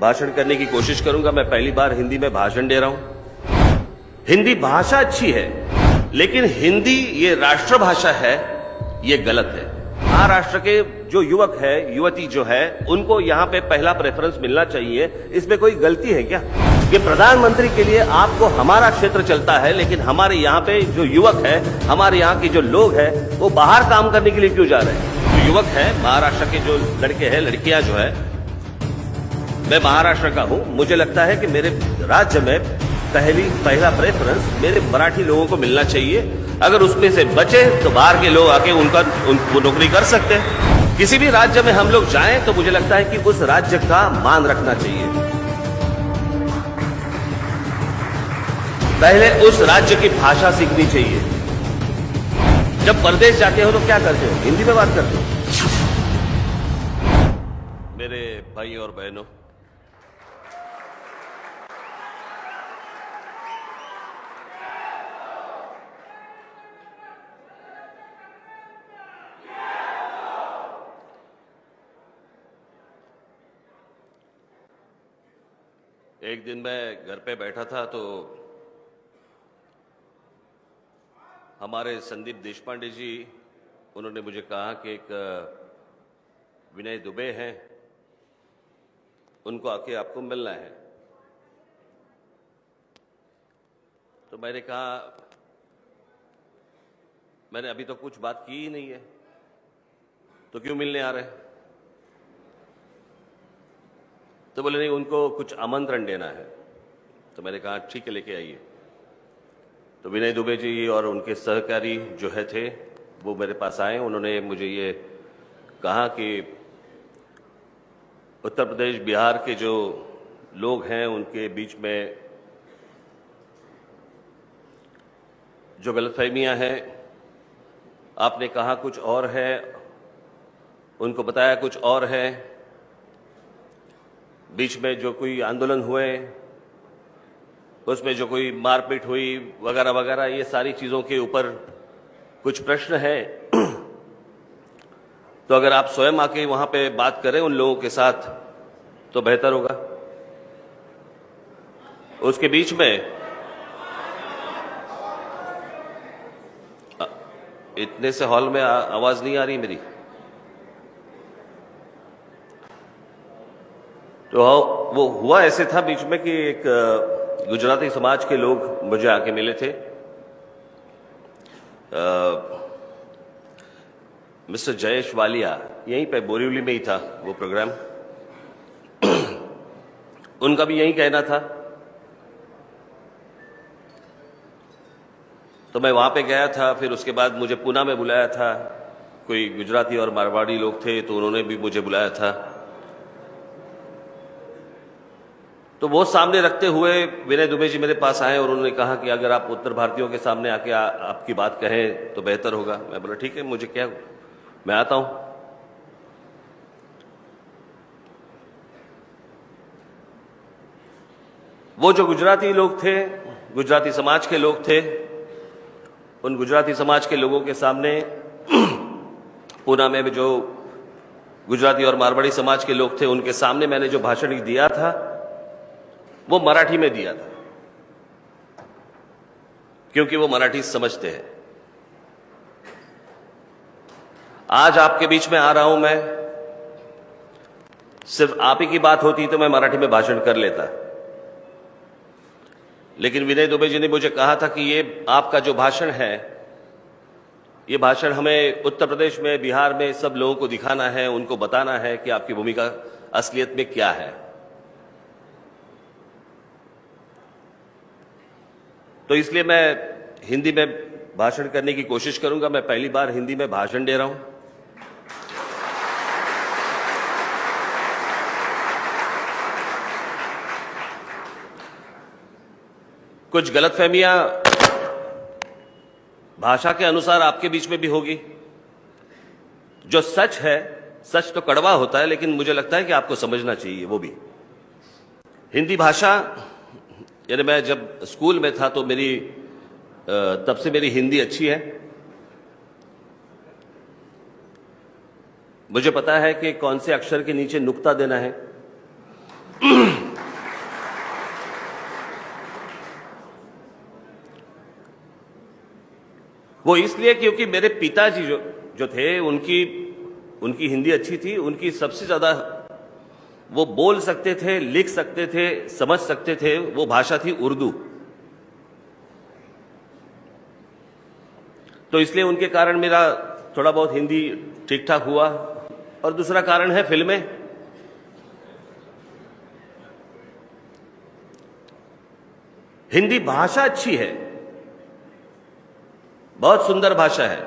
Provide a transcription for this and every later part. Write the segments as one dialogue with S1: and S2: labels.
S1: भाषण करने की कोशिश करूंगा। मैं पहली बार हिंदी में भाषण दे रहा हूं। हिंदी भाषा अच्छी है, लेकिन हिंदी ये राष्ट्रभाषा है, ये गलत है। महाराष्ट्र के जो युवक है, युवती जो है, उनको यहां पे पहला प्रेफरेंस मिलना चाहिए। इसमें कोई गलती है क्या? कि प्रधानमंत्री के लिए आपको हमारा क्षेत्र चलता है, लेकिन हमारे यहाँ पे जो युवक है, हमारे यहाँ के जो लोग हैं, वो बाहर काम करने के लिए क्यों जा रहे हैं? जो युवक है, महाराष्ट्र के जो लड़के हैं, लड़कियां जो है, मैं महाराष्ट्र का हूं, मुझे लगता है कि मेरे राज्य में पहला प्रेफरेंस मेरे मराठी लोगों को मिलना चाहिए। अगर उसमें से बचे तो बाहर के लोग आके उनको नौकरी कर सकते हैं। किसी भी राज्य में हम लोग जाएं तो मुझे लगता है कि उस राज्य का मान रखना चाहिए। पहले उस राज्य की भाषा सीखनी चाहिए। जब परदेश जाते हो तो क्या करते हो? हिंदी में बात करते हो। मेरे भाई और बहनों, एक दिन मैं घर पे बैठा था तो हमारे संदीप देशपांडे जी, उन्होंने मुझे कहा कि एक विनय दुबे हैं, उनको आके आपको मिलना है। तो मैंने कहा, मैंने अभी तो कुछ बात की ही नहीं है, तो क्यों मिलने आ रहे हैं? तो बोले नहीं, उनको कुछ आमंत्रण देना है। तो मैंने कहा ठीक है, लेके आइए। तो विनय दुबे जी और उनके सहकारी जो है थे, वो मेरे पास आए। उन्होंने मुझे ये कहा कि उत्तर प्रदेश, बिहार के जो लोग हैं, उनके बीच में जो गलतफहमियां हैं, आपने कहा कुछ और है, उनको बताया कुछ और है। बीच में जो कोई आंदोलन हुए, उसमें जो कोई मारपीट हुई वगैरह वगैरह, ये सारी चीजों के ऊपर कुछ प्रश्न हैं। तो अगर आप स्वयं आके वहां पे बात करें उन लोगों के साथ तो बेहतर होगा। उसके बीच में इतने से हॉल में आवाज नहीं आ रही मेरी। तो वो हुआ ऐसे था बीच में कि एक गुजराती समाज के लोग मुझे आके मिले थे। मिस्टर जयेश वालिया, यहीं पे बोरीवली में ही था वो प्रोग्राम। उनका भी यही कहना था। तो मैं वहां पे गया था। फिर उसके बाद मुझे पूना में बुलाया था। कोई गुजराती और मारवाड़ी लोग थे, तो उन्होंने भी मुझे बुलाया था। तो वो सामने रखते हुए विनय दुबे जी मेरे पास आए और उन्होंने कहा कि अगर आप उत्तर भारतीयों के सामने आके आपकी बात कहें तो बेहतर होगा। मैं बोला ठीक है, मुझे क्या, मैं आता हूं। वो जो गुजराती लोग थे, गुजराती समाज के लोग थे, उन गुजराती समाज के लोगों के सामने पूना में जो गुजराती और मारवाड़ी समाज के लोग थे, उनके सामने मैंने जो भाषण दिया था वो मराठी में दिया था, क्योंकि वो मराठी समझते हैं। आज आपके बीच में आ रहा हूं मैं, सिर्फ आप ही की बात होती तो मैं मराठी में भाषण कर लेता, लेकिन विनय दुबे जी ने मुझे कहा था कि ये आपका जो भाषण है, ये भाषण हमें उत्तर प्रदेश में, बिहार में सब लोगों को दिखाना है, उनको बताना है कि आपकी भूमिका असलियत में क्या है। तो इसलिए मैं हिंदी में भाषण करने की कोशिश करूंगा। मैं पहली बार हिंदी में भाषण दे रहा हूं। कुछ गलतफहमियां भाषा के अनुसार आपके बीच में भी होगी। जो सच है, सच तो कड़वा होता है, लेकिन मुझे लगता है कि आपको समझना चाहिए वो भी। हिंदी भाषा, यानी मैं जब स्कूल में था तो तब से मेरी हिंदी अच्छी है। मुझे पता है कि कौन से अक्षर के नीचे नुक्ता देना है। वो इसलिए क्योंकि मेरे पिताजी जो थे उनकी हिंदी अच्छी थी। उनकी सबसे ज्यादा वो बोल सकते थे, लिख सकते थे, समझ सकते थे, वो भाषा थी उर्दू। तो इसलिए उनके कारण मेरा थोड़ा बहुत हिंदी ठीक ठाक हुआ। और दूसरा कारण है फिल्में। हिंदी भाषा अच्छी है, बहुत सुंदर भाषा है,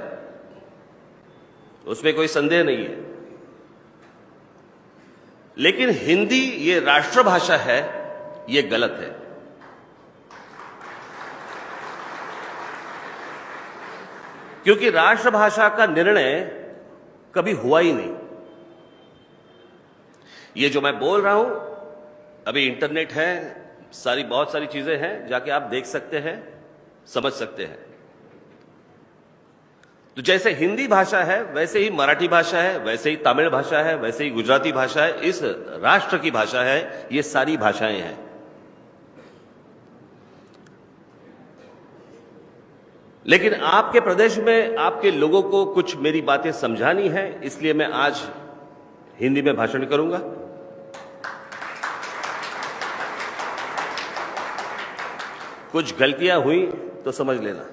S1: उसमें कोई संदेह नहीं है। लेकिन हिंदी ये राष्ट्रभाषा है, ये गलत है। क्योंकि राष्ट्रभाषा का निर्णय कभी हुआ ही नहीं। ये जो मैं बोल रहा हूं, अभी इंटरनेट है, बहुत सारी चीजें हैं, जाके आप देख सकते हैं, समझ सकते हैं। तो जैसे हिंदी भाषा है, वैसे ही मराठी भाषा है, वैसे ही तमिल भाषा है, वैसे ही गुजराती भाषा है, इस राष्ट्र की भाषा है, ये सारी भाषाएं हैं। लेकिन आपके प्रदेश में आपके लोगों को कुछ मेरी बातें समझानी है, इसलिए मैं आज हिंदी में भाषण करूंगा। कुछ गलतियां हुई तो समझ लेना।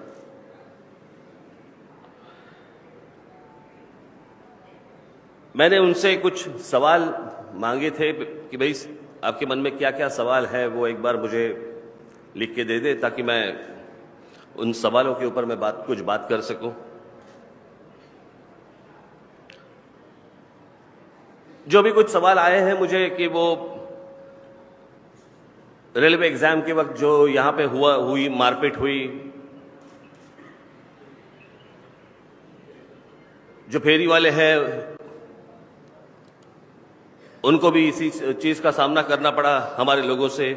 S1: मैंने उनसे कुछ सवाल मांगे थे कि भाई आपके मन में क्या क्या सवाल है, वो एक बार मुझे लिख के दे दे, ताकि मैं उन सवालों के ऊपर मैं कुछ बात कर सकूं। जो भी कुछ सवाल आए हैं मुझे कि वो रेलवे एग्जाम के वक्त जो यहां पे हुई मारपीट हुई, जो फेरी वाले हैं उनको भी इसी चीज का सामना करना पड़ा हमारे लोगों से।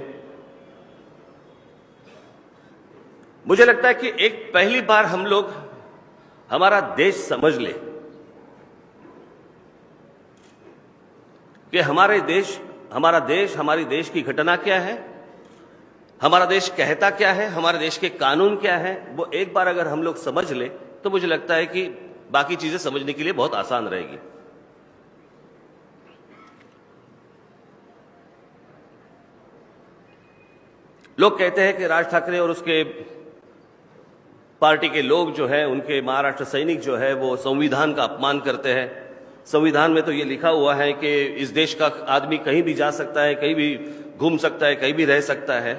S1: मुझे लगता है कि एक पहली बार हम लोग हमारा देश समझ ले कि हमारा देश हमारी देश की घटना क्या है, हमारा देश कहता क्या है, हमारे देश के कानून क्या है। वो एक बार अगर हम लोग समझ ले तो मुझे लगता है कि बाकी चीजें समझने के लिए बहुत आसान रहेगी। लोग कहते हैं कि राज ठाकरे और उसके पार्टी के लोग जो है, उनके महाराष्ट्र सैनिक जो है, वो संविधान का अपमान करते हैं। संविधान में तो ये लिखा हुआ है कि इस देश का आदमी कहीं भी जा सकता है, कहीं भी घूम सकता है, कहीं भी रह सकता है।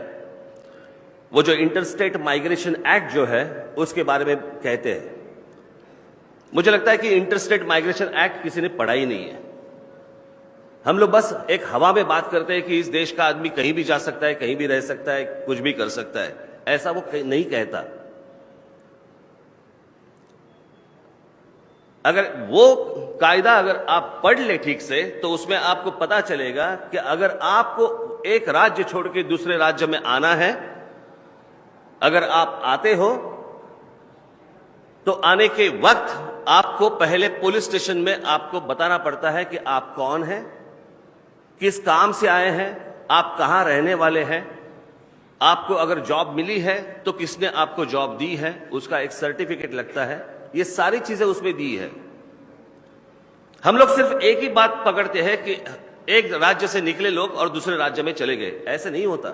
S1: वो जो इंटरस्टेट माइग्रेशन एक्ट जो है उसके बारे में कहते हैं। मुझे लगता है कि इंटरस्टेट माइग्रेशन एक्ट किसी ने पढ़ा ही नहीं है। हम लोग बस एक हवा में बात करते हैं कि इस देश का आदमी कहीं भी जा सकता है, कहीं भी रह सकता है, कुछ भी कर सकता है। ऐसा वो नहीं कहता। अगर वो कायदा अगर आप पढ़ ले ठीक से, तो उसमें आपको पता चलेगा कि अगर आपको एक राज्य छोड़ के दूसरे राज्य में आना है, अगर आप आते हो तो आने के वक्त आपको पहले पुलिस स्टेशन में आपको बताना पड़ता है कि आप कौन हैं, किस काम से आए हैं, आप कहां रहने वाले हैं, आपको अगर जॉब मिली है तो किसने आपको जॉब दी है, उसका एक सर्टिफिकेट लगता है। ये सारी चीजें उसमें दी है। हम लोग सिर्फ एक ही बात पकड़ते हैं कि एक राज्य से निकले लोग और दूसरे राज्य में चले गए। ऐसे नहीं होता।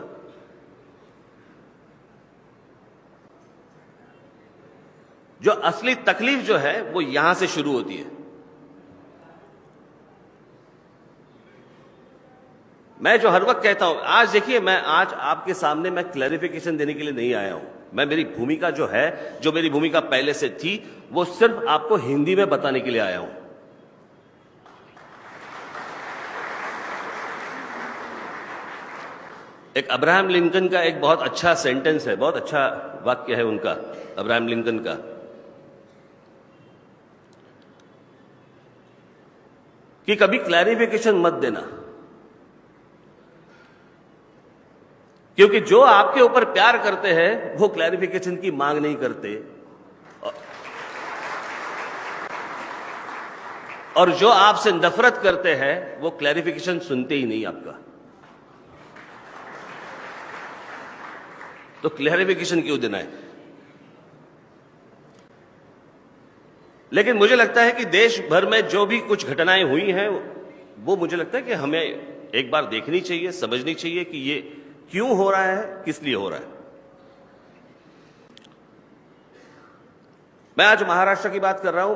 S1: जो असली तकलीफ जो है वो यहां से शुरू होती है। मैं जो हर वक्त कहता हूं, आज देखिए, मैं आज आपके सामने मैं क्लैरिफिकेशन देने के लिए नहीं आया हूं। मैं मेरी भूमिका जो है, जो मेरी भूमिका पहले से थी, वो सिर्फ आपको हिंदी में बताने के लिए आया हूं। एक अब्राहम लिंकन का एक बहुत अच्छा सेंटेंस है, बहुत अच्छा वाक्य है उनका, अब्राहम लिंकन का, कि कभी क्लैरिफिकेशन मत देना, क्योंकि जो आपके ऊपर प्यार करते हैं वो क्लैरिफिकेशन की मांग नहीं करते, और जो आपसे नफरत करते हैं वो क्लैरिफिकेशन सुनते ही नहीं आपका। तो क्लैरिफिकेशन क्यों देना है? लेकिन मुझे लगता है कि देश भर में जो भी कुछ घटनाएं हुई हैं वो मुझे लगता है कि हमें एक बार देखनी चाहिए, समझनी चाहिए कि ये क्यों हो रहा है, किस लिए हो रहा है। मैं आज महाराष्ट्र की बात कर रहा हूं।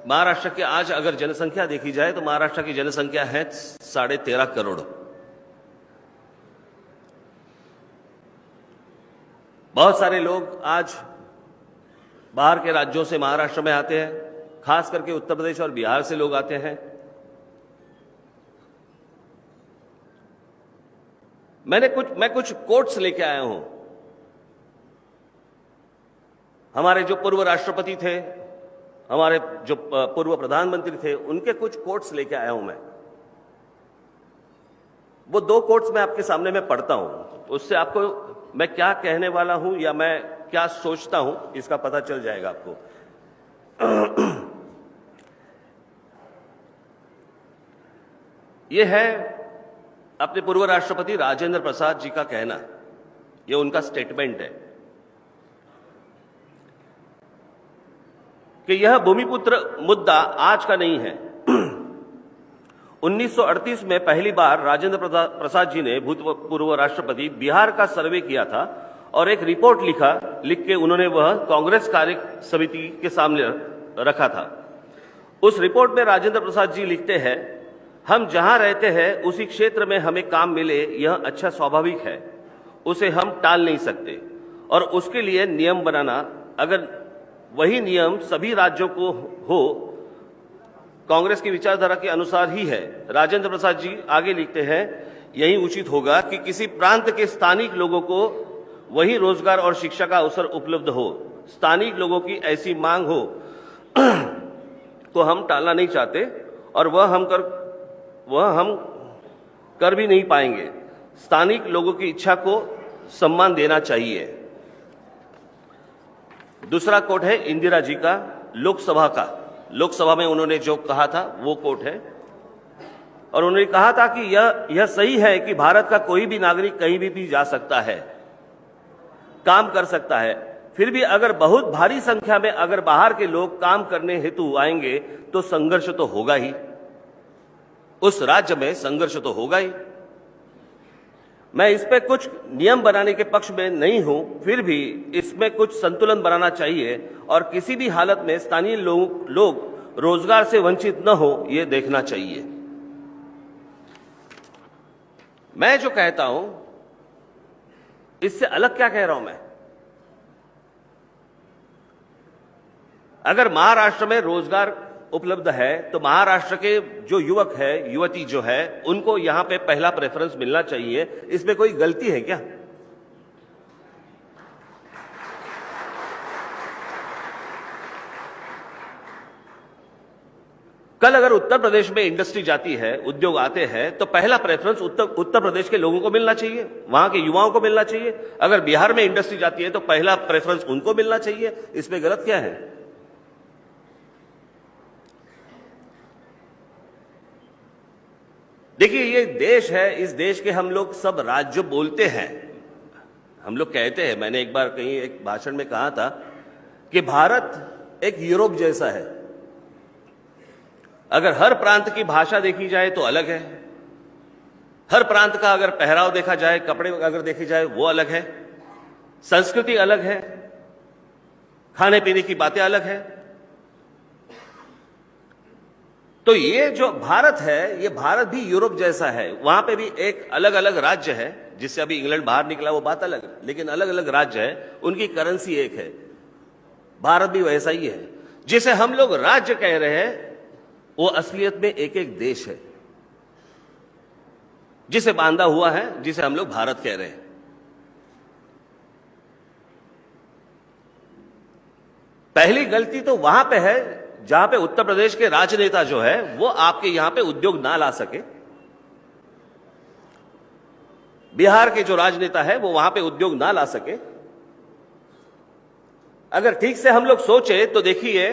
S1: महाराष्ट्र की आज अगर जनसंख्या देखी जाए तो महाराष्ट्र की जनसंख्या है 13.5 करोड़। बहुत सारे लोग आज बाहर के राज्यों से महाराष्ट्र में आते हैं, खास करके उत्तर प्रदेश और बिहार से लोग आते हैं। मैं कुछ कोट्स लेके आया हूं। हमारे जो पूर्व राष्ट्रपति थे, हमारे जो पूर्व प्रधानमंत्री थे, उनके कुछ कोट्स लेके आया हूं मैं। वो 2 कोट्स मैं आपके सामने में पढ़ता हूं, उससे आपको मैं क्या कहने वाला हूं या मैं क्या सोचता हूं इसका पता चल जाएगा आपको। यह है अपने पूर्व राष्ट्रपति राजेंद्र प्रसाद जी का कहना, यह उनका स्टेटमेंट है कि यह भूमिपुत्र मुद्दा आज का नहीं है। 1938 में पहली बार राजेंद्र प्रसाद जी ने, भूतपूर्व राष्ट्रपति, बिहार का सर्वे किया था और एक रिपोर्ट लिख के उन्होंने वह कांग्रेस कार्य समिति के सामने रखा था। उस रिपोर्ट में राजेंद्र प्रसाद जी लिखते हैं, हम जहां रहते हैं उसी क्षेत्र में हमें काम मिले, यह अच्छा स्वाभाविक है, उसे हम टाल नहीं सकते और उसके लिए नियम बनाना, अगर वही नियम सभी राज्यों को हो, कांग्रेस की विचारधारा के अनुसार ही है। राजेंद्र प्रसाद जी आगे लिखते हैं, यही उचित होगा कि किसी प्रांत के स्थानिक लोगों को वही रोजगार और शिक्षा का अवसर उपलब्ध हो। स्थानिक लोगों की ऐसी मांग हो तो हम टालना नहीं चाहते और वह हम कर भी नहीं पाएंगे। स्थानिक लोगों की इच्छा को सम्मान देना चाहिए। दूसरा कोट है इंदिरा जी का, लोकसभा का। लोकसभा में उन्होंने जो कहा था वो कोट है और उन्होंने कहा था कि यह सही है कि भारत का कोई भी नागरिक कहीं भी जा सकता है, काम कर सकता है, फिर भी अगर बहुत भारी संख्या में अगर बाहर के लोग काम करने हेतु आएंगे तो संघर्ष तो होगा ही, उस राज्य में संघर्ष तो होगा ही। मैं इस पे कुछ नियम बनाने के पक्ष में नहीं हूं, फिर भी इसमें कुछ संतुलन बनाना चाहिए और किसी भी हालत में स्थानीय लोग रोजगार से वंचित न हो, यह देखना चाहिए। मैं जो कहता हूं इससे अलग क्या कह रहा हूं मैं? अगर महाराष्ट्र में रोजगार उपलब्ध है तो महाराष्ट्र के जो युवक है, युवती जो है, उनको यहां पे पहला प्रेफरेंस मिलना चाहिए। इसमें कोई गलती है क्या? कल अगर उत्तर प्रदेश में इंडस्ट्री जाती है, उद्योग आते हैं, तो पहला प्रेफरेंस उत्तर प्रदेश के लोगों को मिलना चाहिए, वहां के युवाओं को मिलना चाहिए। अगर बिहार में इंडस्ट्री जाती है तो पहला प्रेफरेंस उनको मिलना चाहिए। इसमें गलत क्या है? देखिए, ये देश है, इस देश के हम लोग सब राज्य बोलते हैं, हम लोग कहते हैं। मैंने एक बार कहीं एक भाषण में कहा था कि भारत एक यूरोप जैसा है। अगर हर प्रांत की भाषा देखी जाए तो अलग है, हर प्रांत का अगर पहराव देखा जाए, कपड़े अगर देखे जाए वो अलग है, संस्कृति अलग है, खाने पीने की बातें अलग है। तो ये जो भारत है, ये भारत भी यूरोप जैसा है। वहां पे भी एक अलग अलग राज्य है, जिससे अभी इंग्लैंड बाहर निकला वो बात अलग है, लेकिन अलग अलग राज्य है, उनकी करेंसी एक है। भारत भी वैसा ही है। जिसे हम लोग राज्य कह रहे हैं वो असलियत में एक एक देश है, जिसे बांधा हुआ है, जिसे हम लोग भारत कह रहे हैं। पहली गलती तो वहां पे है जहां पे उत्तर प्रदेश के राजनेता जो है वो आपके यहां पे उद्योग ना ला सके। बिहार के जो राजनेता है वो वहां पे उद्योग ना ला सके। अगर ठीक से हम लोग सोचे तो देखिए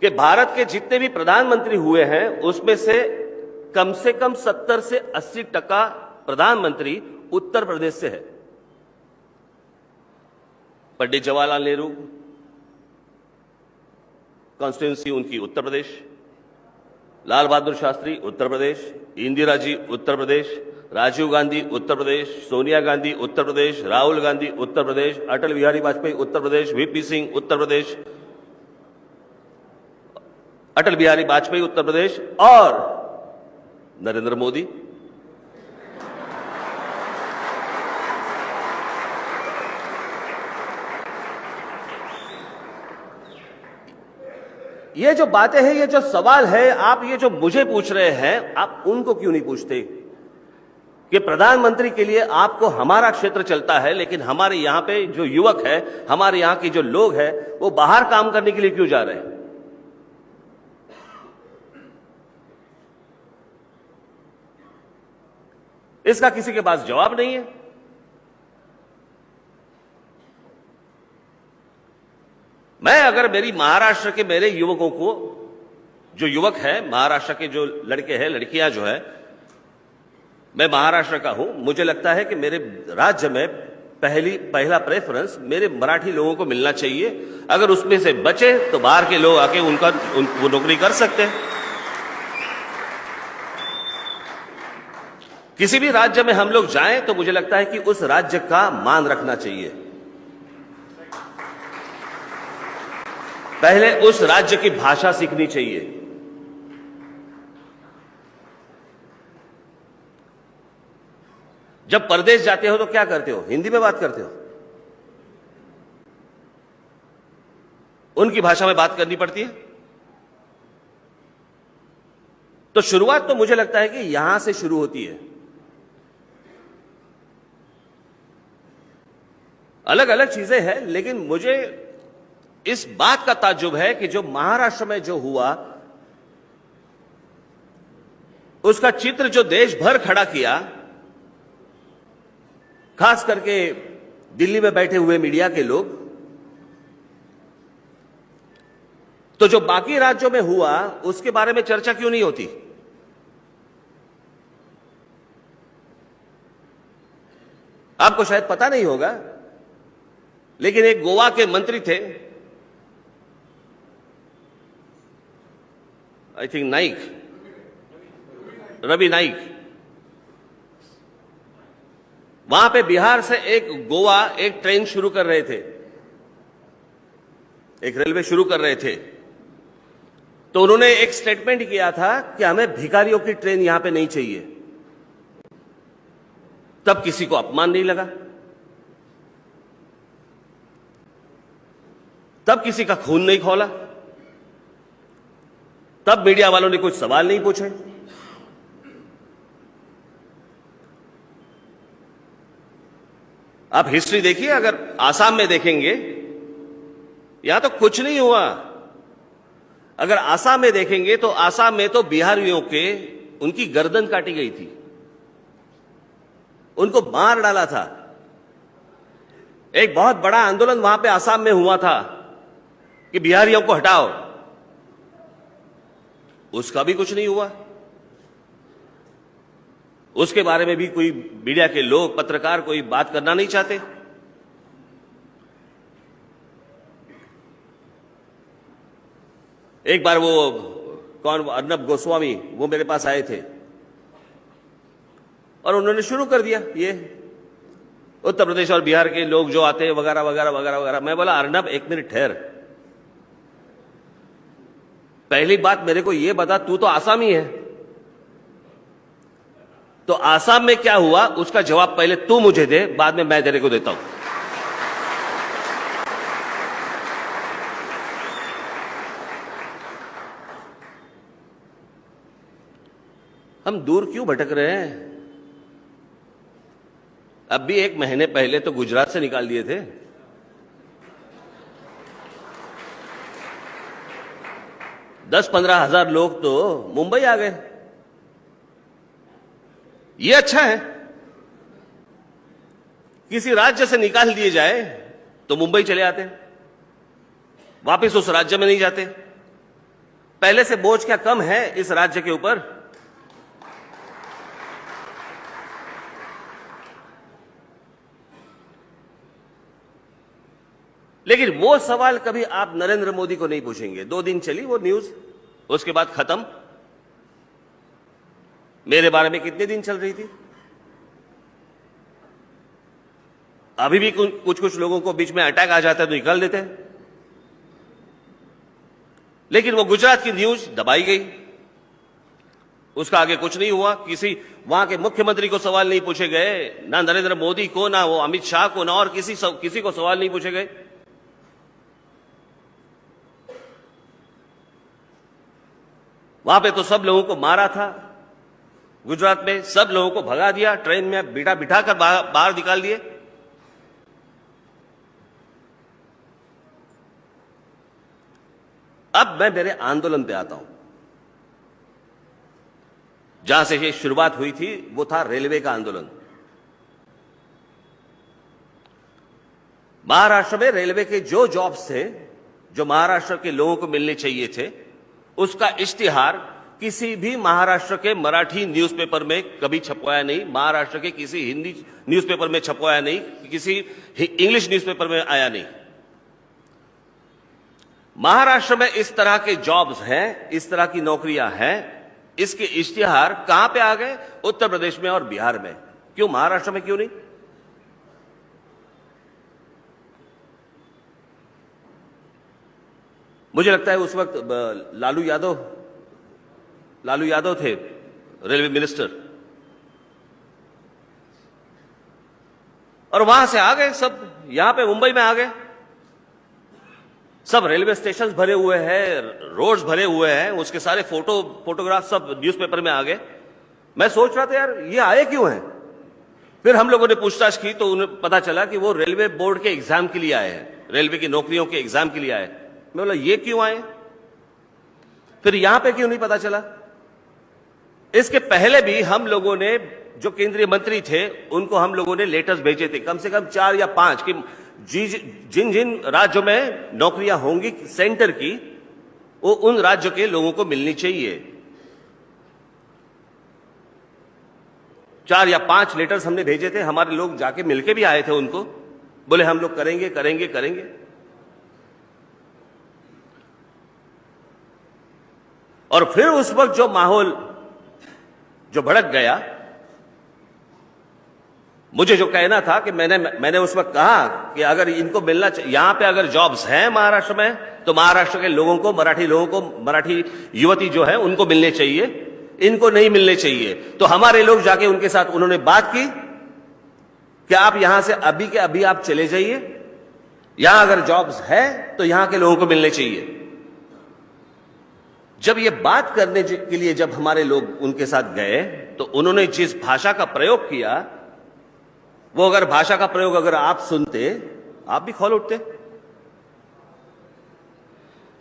S1: कि भारत के जितने भी प्रधानमंत्री हुए हैं उसमें से कम 70 से 80% प्रधानमंत्री उत्तर प्रदेश से है। पंडित जवाहरलाल नेहरू, कॉन्स्टिट्यूंसी उनकी उत्तर प्रदेश, लाल बहादुर शास्त्री उत्तर प्रदेश, इंदिरा जी उत्तर प्रदेश, राजीव गांधी उत्तर प्रदेश, सोनिया गांधी उत्तर प्रदेश, राहुल गांधी उत्तर प्रदेश, अटल बिहारी वाजपेयी उत्तर प्रदेश, वीपी सिंह उत्तर प्रदेश, अटल बिहारी वाजपेयी उत्तर प्रदेश और नरेंद्र मोदी। ये जो बातें हैं, ये जो सवाल है, आप ये जो मुझे पूछ रहे हैं, आप उनको क्यों नहीं पूछते कि प्रधानमंत्री के लिए आपको हमारा क्षेत्र चलता है, लेकिन हमारे यहां पे जो युवक है, हमारे यहां के जो लोग हैं, वो बाहर काम करने के लिए क्यों जा रहे हैं? इसका किसी के पास जवाब नहीं है। मैं अगर मेरी महाराष्ट्र के मेरे युवकों को, जो युवक है महाराष्ट्र के, जो लड़के हैं लड़कियां जो है, मैं महाराष्ट्र का हूं, मुझे लगता है कि मेरे राज्य में पहला प्रेफरेंस मेरे मराठी लोगों को मिलना चाहिए। अगर उसमें से बचे तो बाहर के लोग आके वो नौकरी कर सकते हैं। किसी भी राज्य में हम लोग जाएं तो मुझे लगता है कि उस राज्य का मान रखना चाहिए। पहले उस राज्य की भाषा सीखनी चाहिए। जब परदेश जाते हो तो क्या करते हो? हिंदी में बात करते हो, उनकी भाषा में बात करनी पड़ती है। तो शुरुआत तो मुझे लगता है कि यहां से शुरू होती है। अलग अलग चीजें हैं, लेकिन मुझे इस बात का ताज्जुब है कि जो महाराष्ट्र में जो हुआ, उसका चित्र जो देश भर खड़ा किया, खास करके दिल्ली में बैठे हुए मीडिया के लोग, तो जो बाकी राज्यों में हुआ उसके बारे में चर्चा क्यों नहीं होती? आपको शायद पता नहीं होगा, लेकिन एक गोवा के मंत्री थे, आई थिंक नाइक, रवि नाइक। वहां पे बिहार से एक ट्रेन शुरू कर रहे थे, एक रेलवे शुरू कर रहे थे। तो उन्होंने एक स्टेटमेंट किया था कि हमें भिखारियों की ट्रेन यहां पे नहीं चाहिए। तब किसी को अपमान नहीं लगा, तब किसी का खून नहीं खौला, तब मीडिया वालों ने कुछ सवाल नहीं पूछे। आप हिस्ट्री देखिए, अगर आसाम में देखेंगे, यहां तो कुछ नहीं हुआ। अगर आसाम में देखेंगे तो आसाम में तो बिहारियों के उनकी गर्दन काटी गई थी, उनको मार डाला था। एक बहुत बड़ा आंदोलन वहां पे आसाम में हुआ था कि बिहारियों को हटाओ, उसका भी कुछ नहीं हुआ। उसके बारे में भी कोई मीडिया के लोग, पत्रकार कोई बात करना नहीं चाहते। एक बार वो कौन, अर्नब गोस्वामी, वो मेरे पास आए थे और उन्होंने शुरू कर दिया, ये उत्तर प्रदेश और बिहार के लोग जो आते हैं वगैरह वगैरह वगैरह वगैरह। मैं बोला, अर्नब एक मिनट ठहर, पहली बात मेरे को ये बता, तू तो आसामी है, तो आसाम में क्या हुआ उसका जवाब पहले तू मुझे दे, बाद में मैं तेरे को देता हूं। हम दूर क्यों भटक रहे हैं? अब भी 1 महीने पहले तो गुजरात से निकाल दिए थे। दस 15 हजार लोग तो मुंबई आ गए। ये अच्छा है, किसी राज्य से निकाल दिए जाए तो मुंबई चले आते हैं, वापस उस राज्य में नहीं जाते। पहले से बोझ क्या कम है इस राज्य के ऊपर? लेकिन वो सवाल कभी आप नरेंद्र मोदी को नहीं पूछेंगे। 2 दिन चली वो न्यूज, उसके बाद खत्म। मेरे बारे में कितने दिन चल रही थी? अभी भी कुछ कुछ लोगों को बीच में अटैक आ जाता है तो निकाल देते हैं, लेकिन वो गुजरात की न्यूज दबाई गई, उसका आगे कुछ नहीं हुआ। किसी वहां के मुख्यमंत्री को सवाल नहीं पूछे गए, ना नरेंद्र मोदी को, ना वो अमित शाह को, ना और किसी को सवाल नहीं पूछे गए। वहां पे तो सब लोगों को मारा था, गुजरात में सब लोगों को भगा दिया, ट्रेन में बिठाकर बाहर निकाल दिए। अब मैं मेरे आंदोलन पे आता हूं। जहां से ये शुरुआत हुई थी वो था रेलवे का आंदोलन। महाराष्ट्र में रेलवे के जो जॉब्स थे, जो महाराष्ट्र के लोगों को मिलने चाहिए थे, उसका इश्तिहार किसी भी महाराष्ट्र के मराठी न्यूज़पेपर में कभी छपवाया नहीं, महाराष्ट्र के किसी हिंदी न्यूज़पेपर में छपवाया नहीं, किसी इंग्लिश न्यूज़पेपर में आया नहीं। महाराष्ट्र में इस तरह के जॉब्स हैं, इस तरह की नौकरियां हैं, इसके इश्तिहार कहां पे आ गए? उत्तर प्रदेश में और बिहार में। क्यों महाराष्ट्र में क्यों नहीं? मुझे लगता है उस वक्त लालू यादव थे रेलवे मिनिस्टर, और वहां से आ गए सब, यहां पे मुंबई में आ गए सब। रेलवे स्टेशन भरे हुए हैं, रोड्स भरे हुए हैं, उसके सारे फोटोग्राफ सब न्यूज़पेपर में आ गए। मैं सोच रहा था यार ये आए क्यों हैं? फिर हम लोगों ने पूछताछ की तो उन्हें पता चला कि वो रेलवे बोर्ड के एग्जाम के लिए आए हैं, रेलवे की नौकरियों के एग्जाम के लिए आए। मैं बोला ये क्यों आए, फिर यहां पे क्यों नहीं पता चला? इसके पहले भी हम लोगों ने, जो केंद्रीय मंत्री थे उनको हम लोगों ने लेटर्स भेजे थे, कम से कम 4 या 5, कि जिन जिन राज्यों में नौकरियां होंगी सेंटर की, वो उन राज्यों के लोगों को मिलनी चाहिए। 4 या 5 लेटर्स हमने भेजे थे, हमारे लोग जाके मिलके भी आए थे उनको, बोले हम लोग करेंगे करेंगे करेंगे। और फिर उस वक्त जो माहौल जो भड़क गया, मुझे जो कहना था कि मैंने उस वक्त कहा कि अगर इनको मिलना, यहां पे अगर जॉब्स हैं महाराष्ट्र में, तो महाराष्ट्र के लोगों को, मराठी युवती जो है उनको मिलने चाहिए, इनको नहीं मिलने चाहिए। तो हमारे लोग जाके उनके साथ उन्होंने बात की कि आप यहां से अभी के अभी आप चले जाइए, यहां अगर जॉब्स है तो यहां के लोगों को मिलने चाहिए। जब ये बात करने के लिए जब हमारे लोग उनके साथ गए, तो उन्होंने जिस भाषा का प्रयोग किया, वो अगर भाषा का प्रयोग अगर आप सुनते, आप भी खौल उठते।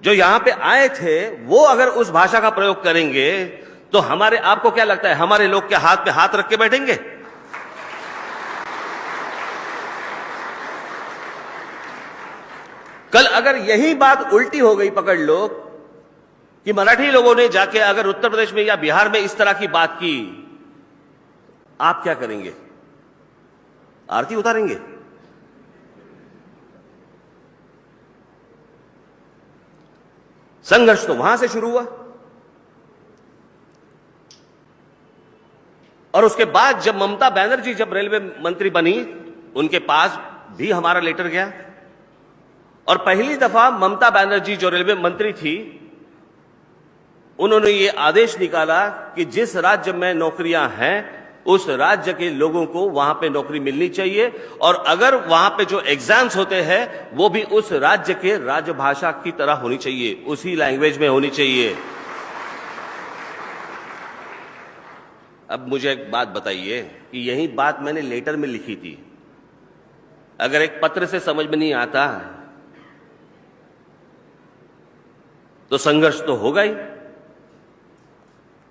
S1: जो यहां पे आए थे वो अगर उस भाषा का प्रयोग करेंगे तो आपको क्या लगता है हमारे लोग के हाथ पे हाथ रख के बैठेंगे? कल अगर यही बात उल्टी हो गई, पकड़ लो, कि मराठी लोगों ने जाके अगर उत्तर प्रदेश में या बिहार में इस तरह की बात की, आप क्या करेंगे? आरती उतारेंगे? संघर्ष तो वहां से शुरू हुआ, और उसके बाद जब ममता बनर्जी जब रेलवे मंत्री बनी, उनके पास भी हमारा लेटर गया, और पहली दफा ममता बनर्जी जो रेलवे मंत्री थी, उन्होंने ये आदेश निकाला कि जिस राज्य में नौकरियां हैं उस राज्य के लोगों को वहां पे नौकरी मिलनी चाहिए, और अगर वहां पे जो एग्जाम्स होते हैं वो भी उस राज्य के राजभाषा की तरह होनी चाहिए, उसी लैंग्वेज में होनी चाहिए। अब मुझे एक बात बताइए कि यही बात मैंने लेटर में लिखी थी, अगर एक पत्र से समझ में नहीं आता तो संघर्ष तो होगा ही,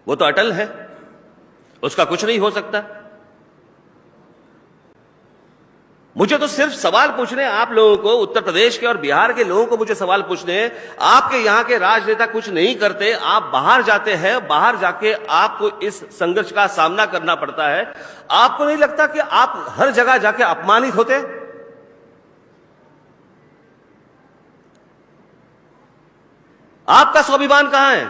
S1: वो तो अटल है, उसका कुछ नहीं हो सकता। मुझे तो सिर्फ सवाल पूछने, आप लोगों को, उत्तर प्रदेश के और बिहार के लोगों को मुझे सवाल पूछने हैं। आपके यहां के राजनेता कुछ नहीं करते, आप बाहर जाते हैं, बाहर जाके आपको इस संघर्ष का सामना करना पड़ता है। आपको नहीं लगता कि आप हर जगह जाके अपमानित होते? आपका स्वाभिमान कहां है?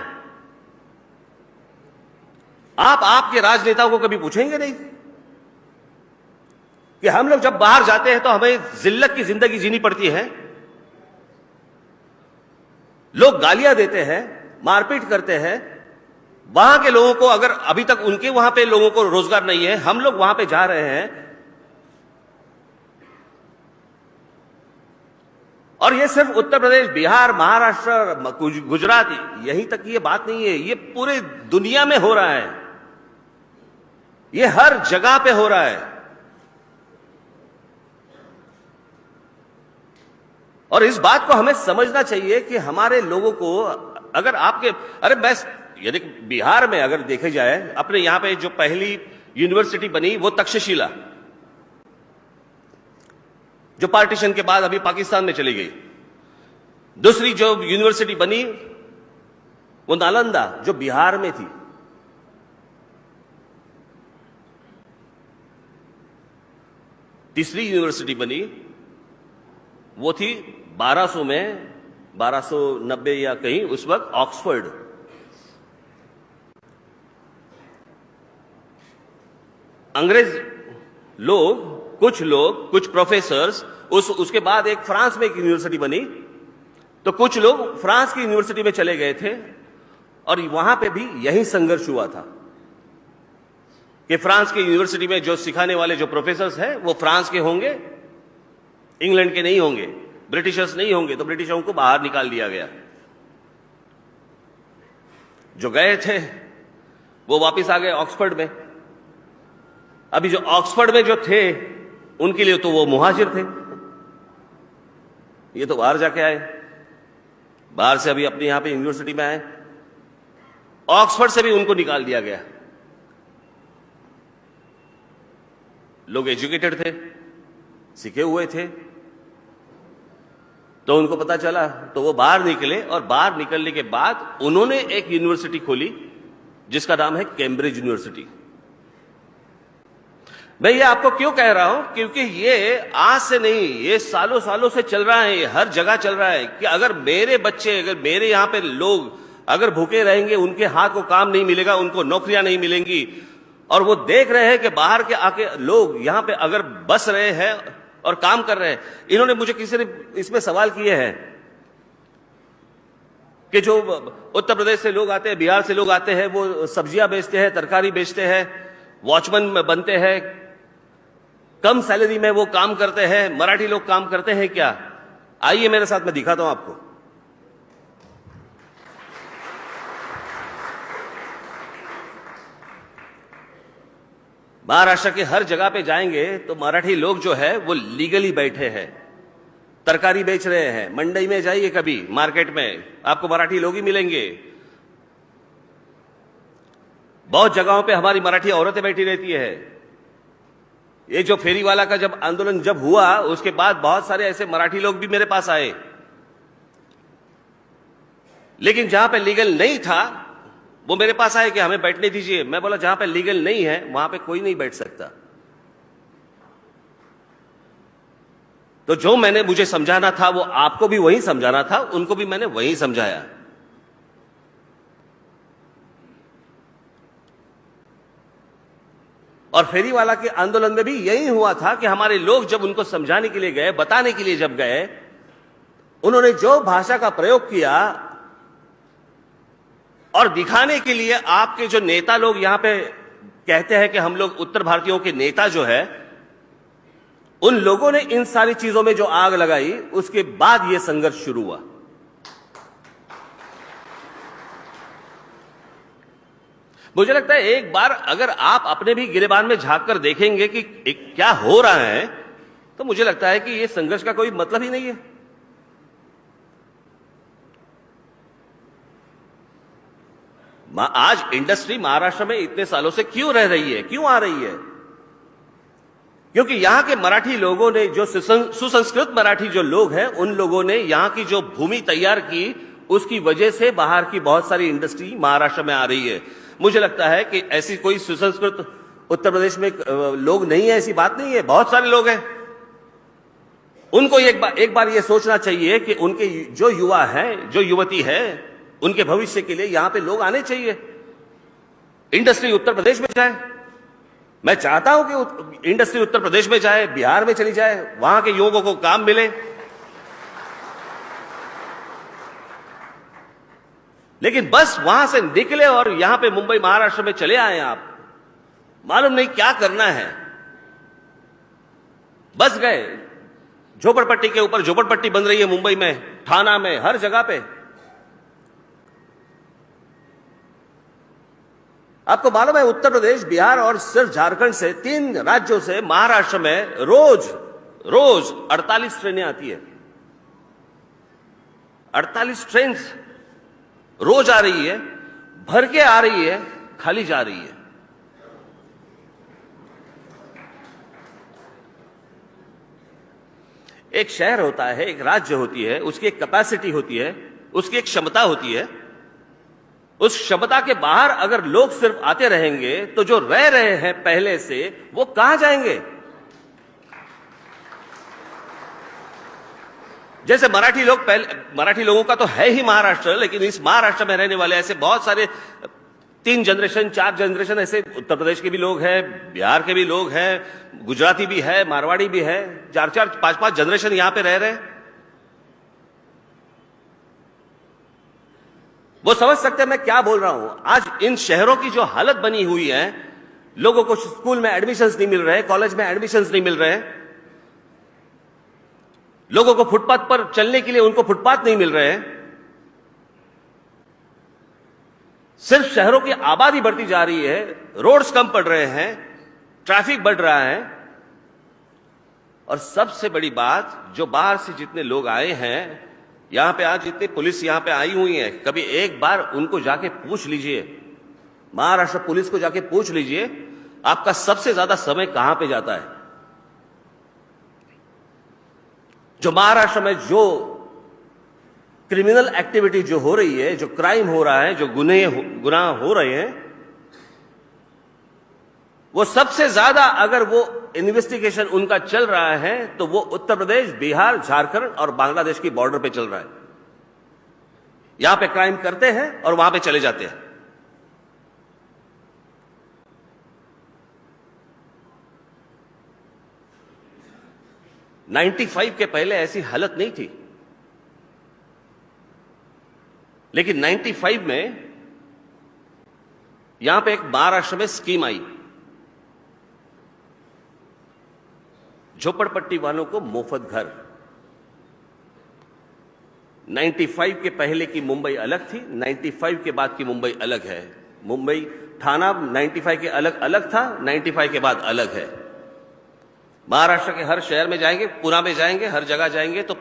S1: आप आपके राजनेताओं को कभी पूछेंगे नहीं कि हम लोग जब बाहर जाते हैं तो हमें जिल्लत की जिंदगी जीनी पड़ती है, लोग गालियां देते हैं, मारपीट करते हैं। वहां के लोगों को, अगर अभी तक उनके वहां पे लोगों को रोजगार नहीं है, हम लोग वहां पे जा रहे हैं, और ये सिर्फ उत्तर प्रदेश, बिहार, महाराष्ट्र, गुजरात, यहीं तक की ये बात नहीं है, ये पूरे दुनिया में हो रहा है, ये हर जगह पे हो रहा है। और इस बात को हमें समझना चाहिए कि हमारे लोगों को, अगर आपके, अरे मैं यदि बिहार में अगर देखे जाए, अपने यहां पे जो पहली यूनिवर्सिटी बनी वो तक्षशिला, जो पार्टीशन के बाद अभी पाकिस्तान में चली गई। दूसरी जो यूनिवर्सिटी बनी वो नालंदा, जो बिहार में थी। तीसरी यूनिवर्सिटी बनी वो थी 1200 में, 1290 या कहीं उस वक्त, ऑक्सफोर्ड। अंग्रेज लोग, कुछ प्रोफेसर्स, उसके बाद एक फ्रांस में एक यूनिवर्सिटी बनी, तो कुछ लोग फ्रांस की यूनिवर्सिटी में चले गए थे, और वहां पे भी यही संघर्ष हुआ था कि फ्रांस की यूनिवर्सिटी में जो सिखाने वाले जो प्रोफेसर्स हैं वो फ्रांस के होंगे, इंग्लैंड के नहीं होंगे, ब्रिटिशर्स नहीं होंगे, तो ब्रिटिशों को बाहर निकाल दिया गया। जो गए थे वो वापस आ गए ऑक्सफोर्ड में। अभी जो ऑक्सफोर्ड में जो थे उनके लिए तो वो मुहाजिर थे, ये तो बाहर जाके आए, बाहर से अभी अपने यहां पे यूनिवर्सिटी में आए। ऑक्सफोर्ड से भी उनको निकाल दिया गया। लोग एजुकेटेड थे, सीखे हुए थे, तो उनको पता चला, तो वो बाहर निकले, और बाहर निकलने के बाद उन्होंने एक यूनिवर्सिटी खोली जिसका नाम है कैम्ब्रिज यूनिवर्सिटी। मैं ये आपको क्यों कह रहा हूं, क्योंकि ये आज से नहीं, ये सालों सालों से चल रहा है, ये हर जगह चल रहा है कि अगर मेरे बच्चे, अगर मेरे यहां पे लोग अगर भूखे रहेंगे, उनके हाथ को काम नहीं मिलेगा, उनको नौकरियां नहीं मिलेंगी, और वो देख रहे हैं कि बाहर के आके लोग यहां पे अगर बस रहे हैं और काम कर रहे हैं। इन्होंने मुझे किसी ने इसमें सवाल किए हैं कि जो उत्तर प्रदेश से लोग आते हैं, बिहार से लोग आते हैं, वो सब्जियां बेचते हैं, तरकारी बेचते हैं, वॉचमैन बनते हैं, कम सैलरी में वो काम करते हैं, मराठी लोग काम करते हैं क्या? आइए मेरे साथ, मैं दिखाता हूं आपको। महाराष्ट्र के हर जगह पे जाएंगे तो मराठी लोग जो है वो लीगली बैठे हैं, तरकारी बेच रहे हैं। मंडी में जाइए कभी, मार्केट में आपको मराठी लोग ही मिलेंगे। बहुत जगहों पे हमारी मराठी औरतें बैठी रहती है। ये जो फेरी वाला का जब आंदोलन जब हुआ, उसके बाद बहुत सारे ऐसे मराठी लोग भी मेरे पास आए, लेकिन जहां पे लीगल नहीं था वो मेरे पास आए कि हमें बैठने दीजिए। मैं बोला जहां पे लीगल नहीं है वहां पे कोई नहीं बैठ सकता। तो जो मैंने मुझे समझाना था वो आपको भी वही समझाना था, उनको भी मैंने वही समझाया। और फेरी वाला के आंदोलन में भी यही हुआ था कि हमारे लोग जब उनको समझाने के लिए गए, बताने के लिए जब गए, उन्होंने जो भाषा का प्रयोग किया और दिखाने के लिए, आपके जो नेता लोग यहां पे कहते हैं कि हम लोग उत्तर भारतीयों के नेता जो है, उन लोगों ने इन सारी चीजों में जो आग लगाई, उसके बाद यह संघर्ष शुरू हुआ। मुझे लगता है एक बार अगर आप अपने भी गिरेबान में झांक कर देखेंगे कि क्या हो रहा है, तो मुझे लगता है कि यह संघर्ष का कोई मतलब ही नहीं है। आज इंडस्ट्री महाराष्ट्र में इतने सालों से क्यों रह रही है, क्यों आ रही है? क्योंकि यहां के मराठी लोगों ने, जो सुसंस्कृत मराठी जो लोग हैं, उन लोगों ने यहां की जो भूमि तैयार की, उसकी वजह से बाहर की बहुत सारी इंडस्ट्री महाराष्ट्र में आ रही है। मुझे लगता है कि ऐसी कोई सुसंस्कृत उत्तर प्रदेश में लोग नहीं है, ऐसी बात नहीं है, बहुत सारे लोग हैं। उनको एक बार ये सोचना चाहिए कि उनके जो युवा हैं, जो युवती है, उनके भविष्य के लिए यहां पे लोग आने चाहिए। इंडस्ट्री उत्तर प्रदेश में जाए, मैं चाहता हूं कि इंडस्ट्री उत्तर प्रदेश में जाए, बिहार में चली जाए, वहां के युवकों को काम मिले। लेकिन बस वहां से निकले और यहां पे मुंबई महाराष्ट्र में चले आए, आप मालूम नहीं क्या करना है, बस गए। झोपड़पट्टी के ऊपर झोपड़पट्टी बन रही है मुंबई में, ठाणा में, हर जगह पे। आपको मालूम है उत्तर प्रदेश, बिहार और सिर्फ झारखंड से, 3 राज्यों से महाराष्ट्र में रोज 48 ट्रेनें आती है। 48 ट्रेन रोज आ रही है, भर के आ रही है, खाली जा रही है। एक शहर होता है, एक राज्य होती है, उसकी एक कैपेसिटी होती है, उसकी एक क्षमता होती है। उस क्षमता के बाहर अगर लोग सिर्फ आते रहेंगे तो जो रह रहे हैं पहले से, वो कहां जाएंगे? जैसे मराठी लोगों का तो है ही महाराष्ट्र, लेकिन इस महाराष्ट्र में रहने वाले ऐसे बहुत सारे 3 जनरेशन 4 जनरेशन ऐसे उत्तर प्रदेश के भी लोग हैं, बिहार के भी लोग हैं, गुजराती भी है, मारवाड़ी भी है, 4-4 5-5 जनरेशन यहां पे रह रहे हैं। वो समझ सकते हैं मैं क्या बोल रहा हूं। आज इन शहरों की जो हालत बनी हुई है, लोगों को स्कूल में एडमिशंस नहीं मिल रहे, कॉलेज में एडमिशंस नहीं मिल रहे, लोगों को फुटपाथ पर चलने के लिए उनको फुटपाथ नहीं मिल रहे। सिर्फ शहरों की आबादी बढ़ती जा रही है, रोड्स कम पड़ रहे हैं, ट्रैफिक बढ़ रहा है, और सबसे बड़ी बात, जो बाहर से जितने लोग आए हैं यहां पे, आज जितनी पुलिस यहां पे आई हुई है, कभी एक बार उनको जाके पूछ लीजिए, महाराष्ट्र पुलिस को जाके पूछ लीजिए, आपका सबसे ज्यादा समय कहां पे जाता है। जो महाराष्ट्र में जो क्रिमिनल एक्टिविटी जो हो रही है, जो क्राइम हो रहा है, जो गुनाह हो रहे हैं, वो सबसे ज्यादा अगर वो इन्वेस्टिगेशन उनका चल रहा है तो वो उत्तर प्रदेश, बिहार, झारखंड और बांग्लादेश की बॉर्डर पे चल रहा है। यहां पे क्राइम करते हैं और वहां पे चले जाते हैं। '95 के पहले ऐसी हालत नहीं थी, लेकिन 95 में यहां पे एक महाराष्ट्र में स्कीम आई, झोपड़पट्टी वालों को मुफ्त घर। 95 के पहले की मुंबई अलग थी, 95 के बाद की मुंबई अलग है। मुंबई ठाणा 95 के अलग था, 95 के बाद अलग है। महाराष्ट्र के हर शहर में जाएंगे, पुणे में जाएंगे, हर जगह जाएंगे तो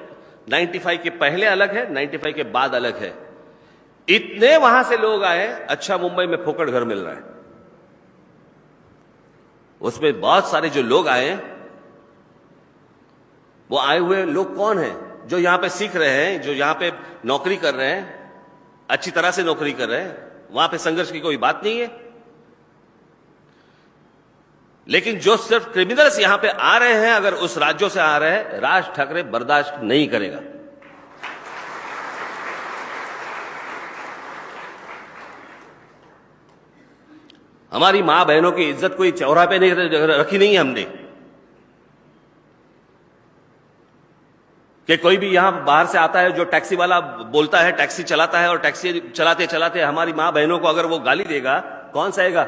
S1: 95 के पहले अलग है, 95 के बाद अलग है। इतने वहां से लोग आए, अच्छा मुंबई में फोकट घर मिल रहा है। उसमें बहुत सारे जो लोग आए, वो आए हुए लोग कौन हैं? जो यहां पे सीख रहे हैं, जो यहां पे नौकरी कर रहे हैं, अच्छी तरह से नौकरी कर रहे हैं, वहां पे संघर्ष की कोई बात नहीं है। लेकिन जो सिर्फ क्रिमिनल्स यहां पे आ रहे हैं, अगर उस राज्यों से आ रहे हैं, राज ठाकरे बर्दाश्त नहीं करेगा। हमारी मां बहनों की इज्जत कोई चौराहे पे नहीं रखी नहीं है हमने, कि कोई भी यहां बाहर से आता है, जो टैक्सी वाला बोलता है, टैक्सी चलाता है, और टैक्सी चलाते चलाते हमारी मां बहनों को अगर वो गाली देगा, कौन सहेगा?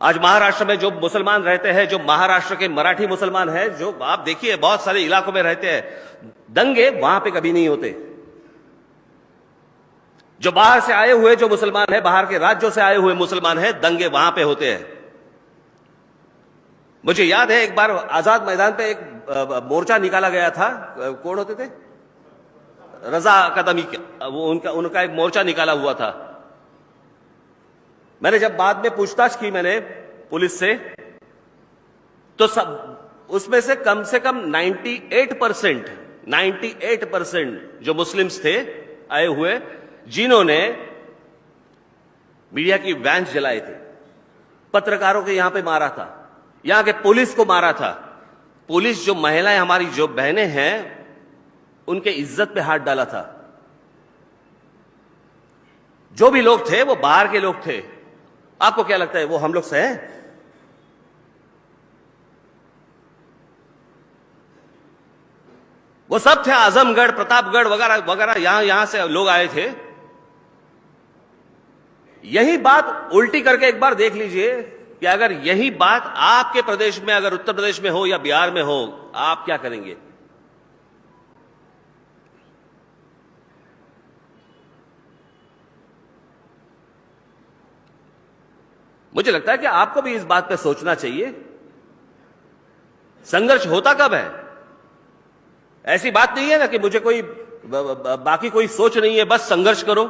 S1: आज महाराष्ट्र में जो मुसलमान रहते हैं, जो महाराष्ट्र के मराठी मुसलमान हैं, जो आप देखिए बहुत सारे इलाकों में रहते हैं, दंगे वहां पे कभी नहीं होते। जो बाहर से आए हुए जो मुसलमान हैं, बाहर के राज्यों से आए हुए मुसलमान हैं, दंगे वहां पे होते हैं। मुझे याद है एक बार आजाद मैदान पे एक मोर्चा निकाला गया था, कौन होते थे? रजा अकादमी, वो उनका एक मोर्चा निकाला हुआ था। मैंने जब बाद में पूछताछ की मैंने पुलिस से, तो सब उसमें से कम 98% जो मुस्लिम्स थे आए हुए, जिन्होंने मीडिया की वैन्स जलाए थे, पत्रकारों के यहां पे मारा था, यहां के पुलिस को मारा था। पुलिस, जो महिलाएं हमारी जो बहनें हैं, उनके इज्जत पे हाथ डाला था। जो भी लोग थे वो बाहर के लोग थे। आपको क्या लगता है वो हम लोग से हैं? वो सब थे, आजमगढ़, प्रतापगढ़ वगैरह वगैरह, यहां से लोग आए थे। यही बात उल्टी करके एक बार देख लीजिए कि अगर यही बात आपके प्रदेश में, अगर उत्तर प्रदेश में हो या बिहार में हो, आप क्या करेंगे? मुझे लगता है कि आपको भी इस बात पे सोचना चाहिए। संघर्ष होता कब है? ऐसी बात नहीं है ना कि मुझे कोई बाकी कोई सोच नहीं है, बस संघर्ष करो।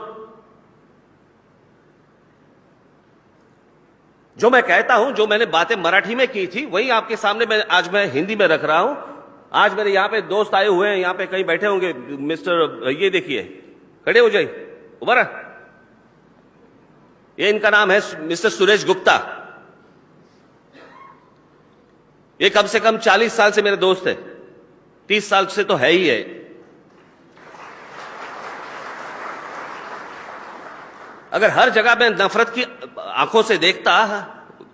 S1: जो मैं कहता हूं, जो मैंने बातें मराठी में की थी, वही आपके सामने आज मैं हिंदी में रख रहा हूं। आज मेरे यहां पे दोस्त आए हुए हैं, यहां पे कहीं बैठे होंगे। मिस्टर, ये देखिए, खड़े हो जाइए, उभर। ये इनका नाम है मिस्टर सुरेश गुप्ता। ये कम से कम 40 साल से मेरे दोस्त है, 30 साल से तो है ही है। अगर हर जगह मैं नफरत की आंखों से देखता,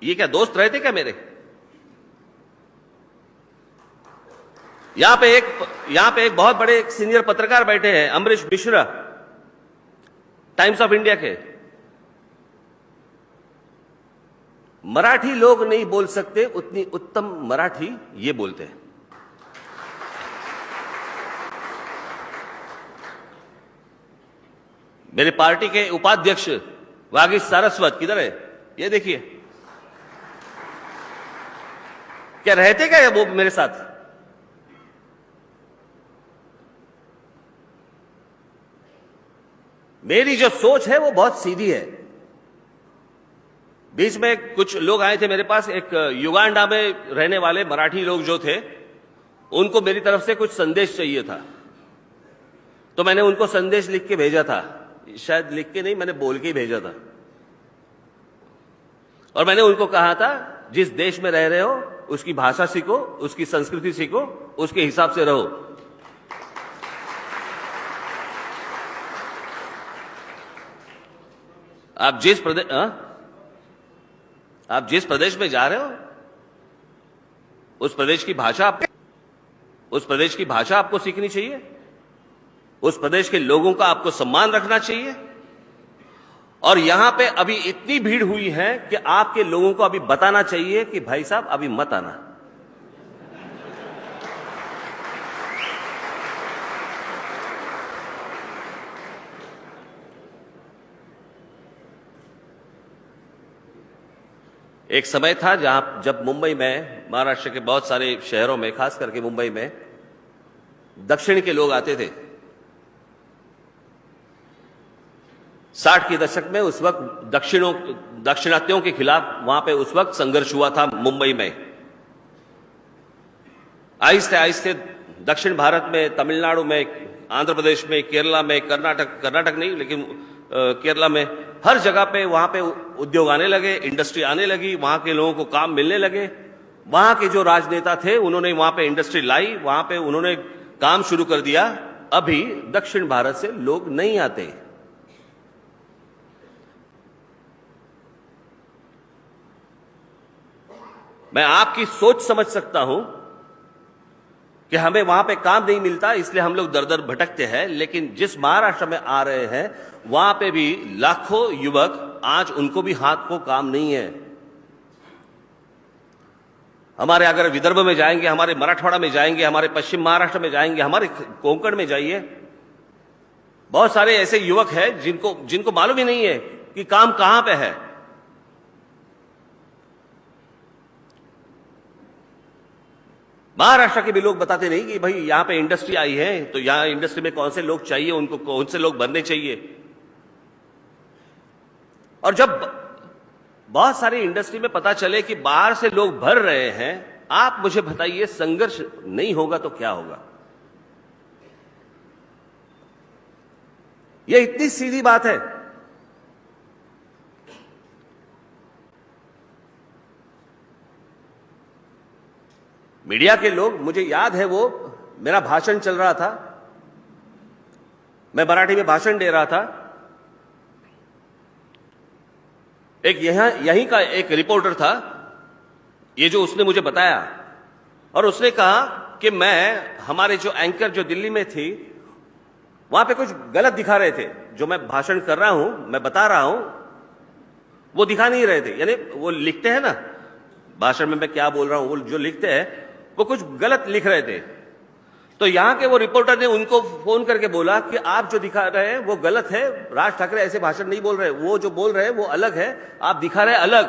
S1: ये क्या दोस्त रहते क्या मेरे? यहां पे एक बहुत बड़े सीनियर पत्रकार बैठे हैं, Amrish Mishra, times of India के। मराठी लोग नहीं बोल सकते उतनी उत्तम मराठी ये बोलते हैं। मेरे पार्टी के उपाध्यक्ष वागीश सारस्वत किधर है? ये देखिए, क्या रहते क्या वो मेरे साथ? मेरी जो सोच है वो बहुत सीधी है। बीच में कुछ लोग आए थे मेरे पास, एक युगांडा में रहने वाले मराठी लोग जो थे, उनको मेरी तरफ से कुछ संदेश चाहिए था। तो मैंने उनको संदेश लिख के भेजा था, शायद लिख के नहीं, मैंने बोल के ही भेजा था। और मैंने उनको कहा था, जिस देश में रह रहे हो उसकी भाषा सीखो, उसकी संस्कृति सीखो, उसके हिसाब से रहो। आप जिस प्रदेश में जा रहे हो उस प्रदेश की भाषा आपको सीखनी चाहिए। उस प्रदेश के लोगों का आपको सम्मान रखना चाहिए। और यहां पे अभी इतनी भीड़ हुई है कि आपके लोगों को अभी बताना चाहिए कि भाई साहब अभी मत आना। एक समय था जब मुंबई में, महाराष्ट्र के बहुत सारे शहरों में, खास करके मुंबई में, दक्षिण के लोग आते थे। 60 के दशक में उस वक्त दक्षिणात्यों के खिलाफ वहां पे उस वक्त संघर्ष हुआ था मुंबई में। आहिस्ते आहिस्ते दक्षिण भारत में, तमिलनाडु में, आंध्र प्रदेश में, केरला में, कर्नाटक नहीं लेकिन केरला में, हर जगह पे वहां पे उद्योग आने लगे, इंडस्ट्री आने लगी, वहां के लोगों को काम मिलने लगे। वहां के जो राजनेता थे उन्होंने वहां पे इंडस्ट्री लाई, वहां पे उन्होंने काम शुरू कर दिया। अभी दक्षिण भारत से लोग नहीं आते। मैं आपकी सोच समझ सकता हूं कि हमें वहां पे काम नहीं मिलता, इसलिए हम लोग दर दर भटकते हैं। लेकिन जिस महाराष्ट्र में आ रहे हैं वहां पे भी लाखों युवक, आज उनको भी हाथ को काम नहीं है। हमारे अगर विदर्भ में जाएंगे, हमारे मराठवाड़ा में जाएंगे, हमारे पश्चिम महाराष्ट्र में जाएंगे, हमारे कोंकण में जाइए, बहुत सारे ऐसे युवक हैं जिनको मालूम ही नहीं है कि काम कहां पे है। महाराष्ट्र के भी लोग बताते नहीं कि भाई यहां पे इंडस्ट्री आई है, तो यहां इंडस्ट्री में कौन से लोग चाहिए, उनको कौन से लोग भरने चाहिए। और जब बहुत सारी इंडस्ट्री में पता चले कि बाहर से लोग भर रहे हैं, आप मुझे बताइए, संघर्ष नहीं होगा तो क्या होगा? यह इतनी सीधी बात है। मीडिया के लोग, मुझे याद है वो मेरा भाषण चल रहा था, मैं मराठी में भाषण दे रहा था। एक यहीं का एक रिपोर्टर था, ये जो उसने मुझे बताया, और उसने कहा कि हमारे जो एंकर जो दिल्ली में थी, वहां पे कुछ गलत दिखा रहे थे। जो मैं भाषण कर रहा हूं, मैं बता रहा हूं, वो दिखा नहीं रहे थे। यानी वो लिखते हैं ना भाषण में मैं क्या बोल रहा हूं, वो जो लिखते हैं वो कुछ गलत लिख रहे थे। तो यहां के वो रिपोर्टर ने उनको फोन करके बोला कि आप जो दिखा रहे हैं वो गलत है, राज ठाकरे ऐसे भाषण नहीं बोल रहे, वो जो बोल रहे हैं वो अलग है, आप दिखा रहे हैं अलग।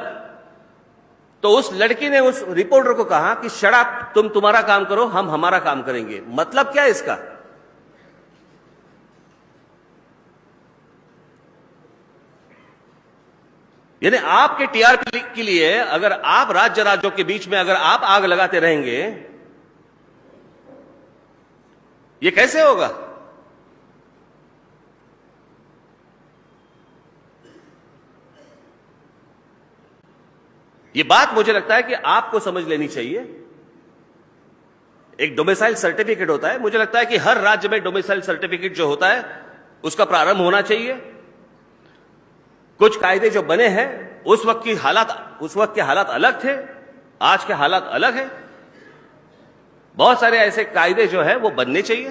S1: तो उस लड़की ने उस रिपोर्टर को कहा कि शट अप, तुम तुम्हारा काम करो, हम हमारा काम करेंगे। मतलब क्या है इसका? यानी आपके टीआरपी के लिए अगर आप राज्यों के बीच में अगर आप आग लगाते रहेंगे, ये कैसे होगा? ये बात मुझे लगता है कि आपको समझ लेनी चाहिए। एक डोमिसाइल सर्टिफिकेट होता है, मुझे लगता है कि हर राज्य में डोमिसाइल सर्टिफिकेट जो होता है उसका प्रारंभ होना चाहिए। कुछ कायदे जो बने हैं उस वक्त के हालात अलग थे, आज के हालात अलग हैं। बहुत सारे ऐसे कायदे जो है वो बनने चाहिए।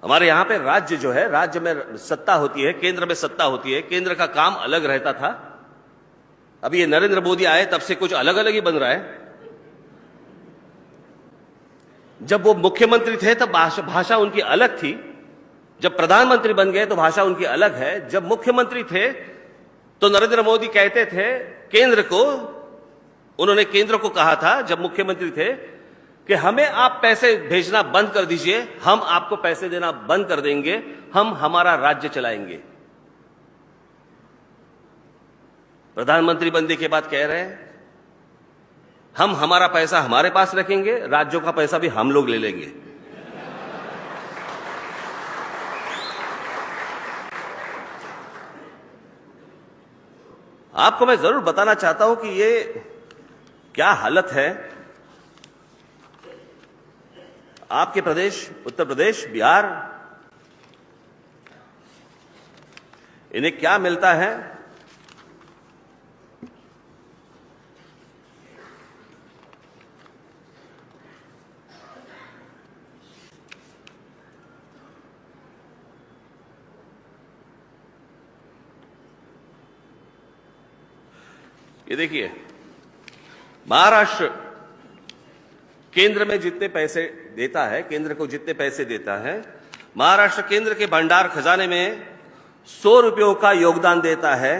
S1: हमारे यहां पे राज्य जो है, राज्य में सत्ता होती है, केंद्र में सत्ता होती है, केंद्र का काम अलग रहता था। अभी ये नरेंद्र मोदी आए तब से कुछ अलग अलग ही बन रहा है। जब वो मुख्यमंत्री थे तब भाषा उनकी अलग थी, जब प्रधानमंत्री बन गए तो भाषा उनकी अलग है। जब मुख्यमंत्री थे तो नरेंद्र मोदी कहते थे उन्होंने केंद्र को कहा था जब मुख्यमंत्री थे कि हमें आप पैसे भेजना बंद कर दीजिए, हम आपको पैसे देना बंद कर देंगे, हम हमारा राज्य चलाएंगे। प्रधानमंत्री बनने के बाद कह रहे हैं हम हमारा पैसा हमारे पास रखेंगे, राज्यों का पैसा भी हम लोग ले लेंगे। आपको मैं जरूर बताना चाहता हूं कि ये क्या हालत है आपके प्रदेश, उत्तर प्रदेश, बिहार, इन्हें क्या मिलता है? ये देखिए, महाराष्ट्र केंद्र में जितने पैसे देता है, केंद्र को जितने पैसे देता है, महाराष्ट्र केंद्र के भंडार खजाने में 100 रुपयों का योगदान देता है,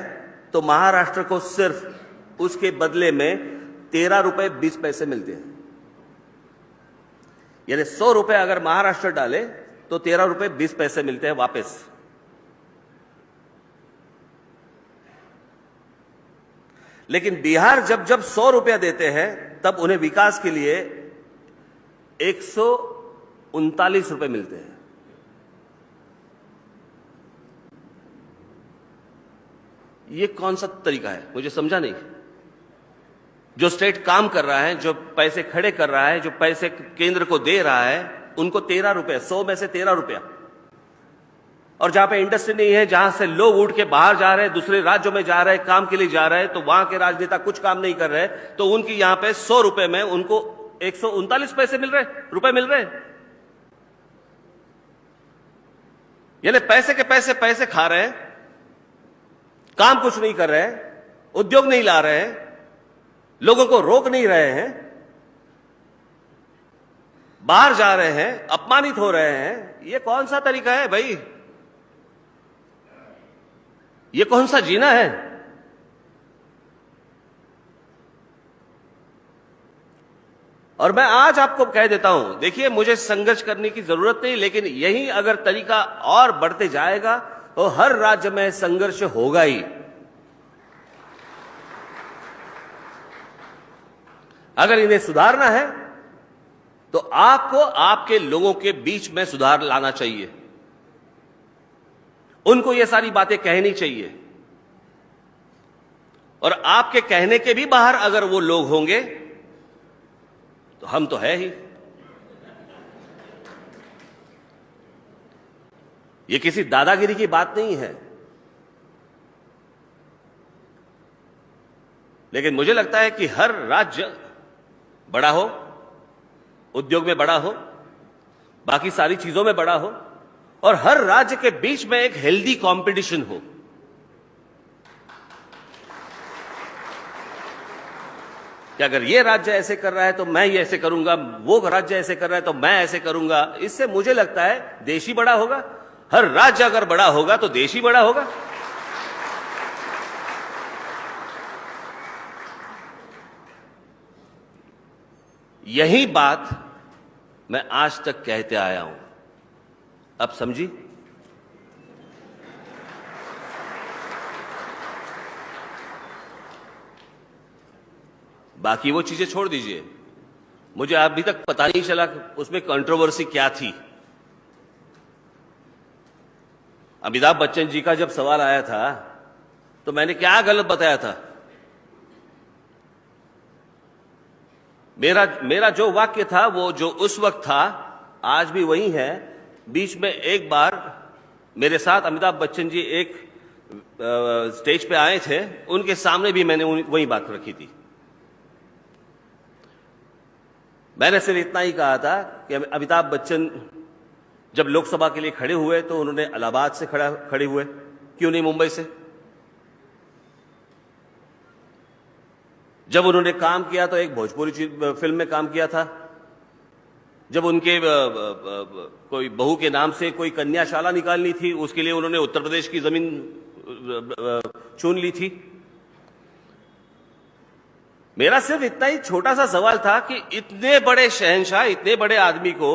S1: तो महाराष्ट्र को सिर्फ उसके बदले में 13 रुपए 20 पैसे मिलते हैं। यानी 100 रुपए अगर महाराष्ट्र डाले तो 13 रुपए 20 पैसे मिलते हैं वापस। लेकिन बिहार जब 100 रुपया देते हैं तब उन्हें विकास के लिए 139 रुपए मिलते हैं। ये कौन सा तरीका है, मुझे समझा नहीं। जो स्टेट काम कर रहा है, जो पैसे खड़े कर रहा है, जो पैसे केंद्र को दे रहा है, उनको 13 रुपए, 100 में से 13 रुपया। और जहां पे इंडस्ट्री नहीं है, जहां से लोग उठ के बाहर जा रहे हैं, दूसरे राज्यों में जा रहे हैं, काम के लिए जा रहे हैं, तो वहां के राजनेता कुछ काम नहीं कर रहे, तो उनकी यहां पे 100 रुपए में उनको 139 पैसे रुपए मिल रहे। यानी पैसे के पैसे खा रहे हैं, काम कुछ नहीं कर रहे हैं, उद्योग नहीं ला रहे हैं, लोगों को रोक नहीं रहे हैं, बाहर जा रहे हैं, अपमानित हो रहे हैं। ये कौन सा तरीका है भाई? ये कौन सा जीना है? और मैं आज आपको कह देता हूं, देखिए मुझे संघर्ष करने की जरूरत नहीं, लेकिन यही अगर तरीका और बढ़ते जाएगा तो हर राज्य में संघर्ष होगा ही। अगर इन्हें सुधारना है तो आपको आपके लोगों के बीच में सुधार लाना चाहिए, उनको ये सारी बातें कहनी चाहिए। और आपके कहने के भी बाहर अगर वो लोग होंगे तो हम तो है ही। ये किसी दादागिरी की बात नहीं है, लेकिन मुझे लगता है कि हर राज्य बड़ा हो, उद्योग में बड़ा हो, बाकी सारी चीजों में बड़ा हो, और हर राज्य के बीच में एक हेल्दी कंपटीशन हो। कि अगर ये राज्य ऐसे कर रहा है तो मैं ये ऐसे करूंगा, वो राज्य ऐसे कर रहा है तो मैं ऐसे करूंगा, इससे मुझे लगता है देश ही बड़ा होगा। हर राज्य अगर बड़ा होगा तो देश ही बड़ा होगा। यही बात मैं आज तक कहते आया हूं, अब समझी? बाकी वो चीजें छोड़ दीजिए, मुझे अभी तक पता नहीं चला उसमें कंट्रोवर्सी क्या थी। अमिताभ बच्चन जी का जब सवाल आया था तो मैंने क्या गलत बताया था? मेरा जो वाक्य था वो जो उस वक्त था आज भी वही है। बीच में एक बार मेरे साथ अमिताभ बच्चन जी एक स्टेज पे आए थे, उनके सामने भी मैंने वही बात रखी थी। मैंने सिर्फ इतना ही कहा था कि अमिताभ बच्चन जब लोकसभा के लिए खड़े हुए तो उन्होंने इलाहाबाद से खड़े हुए, क्यों नहीं मुंबई से? जब उन्होंने काम किया तो एक भोजपुरी फिल्म में काम किया था। जब उनके कोई बहू के नाम से कोई कन्याशाला निकालनी थी, उसके लिए उन्होंने उत्तर प्रदेश की जमीन चुन ली थी। मेरा सिर्फ इतना ही छोटा सा सवाल था कि इतने बड़े शहंशाह, इतने बड़े आदमी को,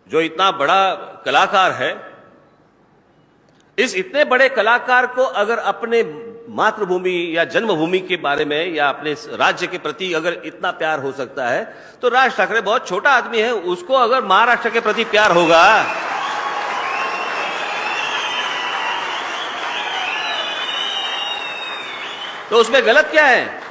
S1: जो इतना बड़ा कलाकार है, इस इतने बड़े कलाकार को अगर अपने मातृभूमि या जन्मभूमि के बारे में या अपने राज्य के प्रति अगर इतना प्यार हो सकता है, तो राज ठाकरे बहुत छोटा आदमी है, उसको अगर महाराष्ट्र के प्रति प्यार होगा तो उसमें गलत क्या है?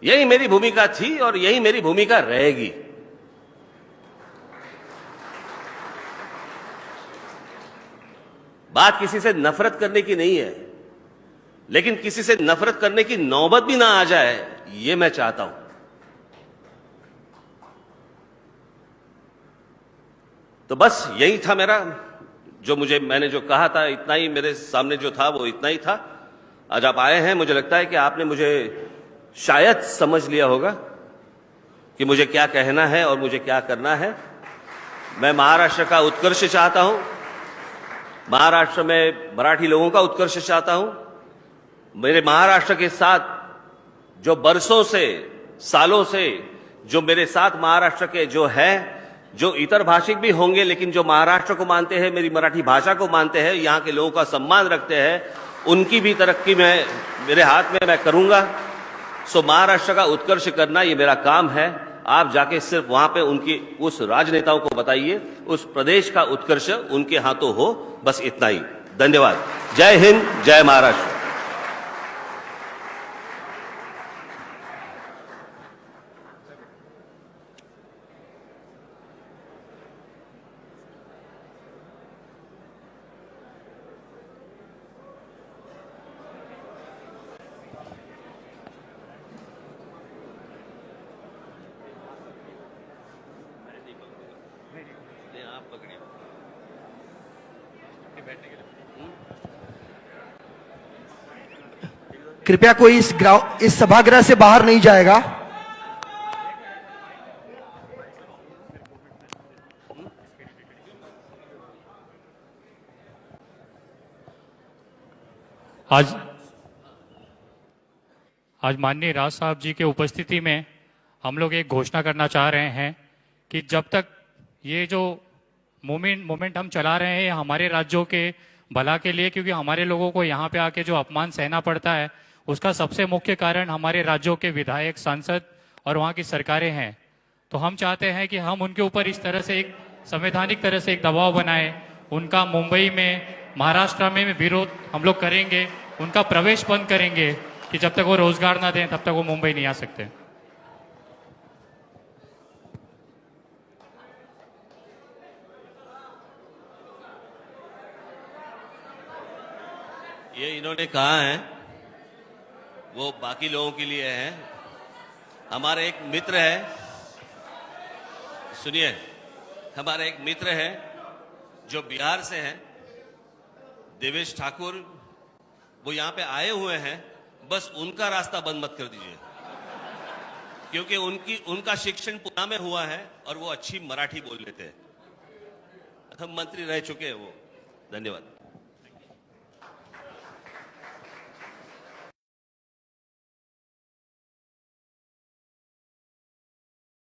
S1: यही मेरी भूमिका थी और यही मेरी भूमिका रहेगी। बात किसी से नफरत करने की नहीं है, लेकिन किसी से नफरत करने की नौबत भी ना आ जाए, ये मैं चाहता हूं। तो बस यही था मेरा, जो मैंने जो कहा था, इतना ही मेरे सामने जो था वो इतना ही था। आज आप आए हैं, मुझे लगता है कि आपने मुझे शायद समझ लिया होगा कि मुझे क्या कहना है और मुझे क्या करना है। मैं महाराष्ट्र का उत्कर्ष चाहता हूं, महाराष्ट्र में मराठी लोगों का उत्कर्ष चाहता हूं। मेरे महाराष्ट्र के साथ जो बरसों से, सालों से जो मेरे साथ महाराष्ट्र के जो हैं, जो इतर भाषिक भी होंगे लेकिन जो महाराष्ट्र को मानते हैं, मेरी मराठी भाषा को मानते हैं, यहाँ के लोगों का सम्मान रखते हैं, उनकी भी तरक्की मैं मेरे हाथ में मैं करूंगा। सो महाराष्ट्र का उत्कर्ष करना ये मेरा काम है। आप जाके सिर्फ वहां पे उनकी उस राजनेताओं को बताइए, उस प्रदेश का उत्कर्ष उनके हाथों हो, बस इतना ही। धन्यवाद। जय हिंद, जय महाराष्ट्र।
S2: कृपया कोई इस सभागृह से बाहर नहीं जाएगा।
S3: आज माननीय राज साहब जी के उपस्थिति में हम लोग एक घोषणा करना चाह रहे हैं कि जब तक ये जो मूवमेंट हम चला रहे हैं हमारे राज्यों के भला के लिए, क्योंकि हमारे लोगों को यहाँ पे आके जो अपमान सहना पड़ता है उसका सबसे मुख्य कारण हमारे राज्यों के विधायक, सांसद और वहाँ की सरकारें हैं। तो हम चाहते हैं कि हम उनके ऊपर इस तरह से एक संवैधानिक तरह से एक दबाव बनाएं, उनका मुंबई में, महाराष्ट्र में विरोध हम लोग करेंगे, उनका प्रवेश बंद करेंगे, कि जब तक वो रोजगार ना दें तब तक वो मुंबई नहीं आ सकते।
S1: ये इन्होंने कहा है वो बाकी लोगों के लिए है। हमारे एक मित्र है, सुनिए, हमारे एक मित्र है जो बिहार से हैं, देवेश ठाकुर, वो यहां पे आए हुए हैं, बस उनका रास्ता बंद मत कर दीजिए, क्योंकि उनका शिक्षण पुणे में हुआ है और वो अच्छी मराठी बोल लेते हैं। हम मंत्री रह चुके हैं वो। धन्यवाद।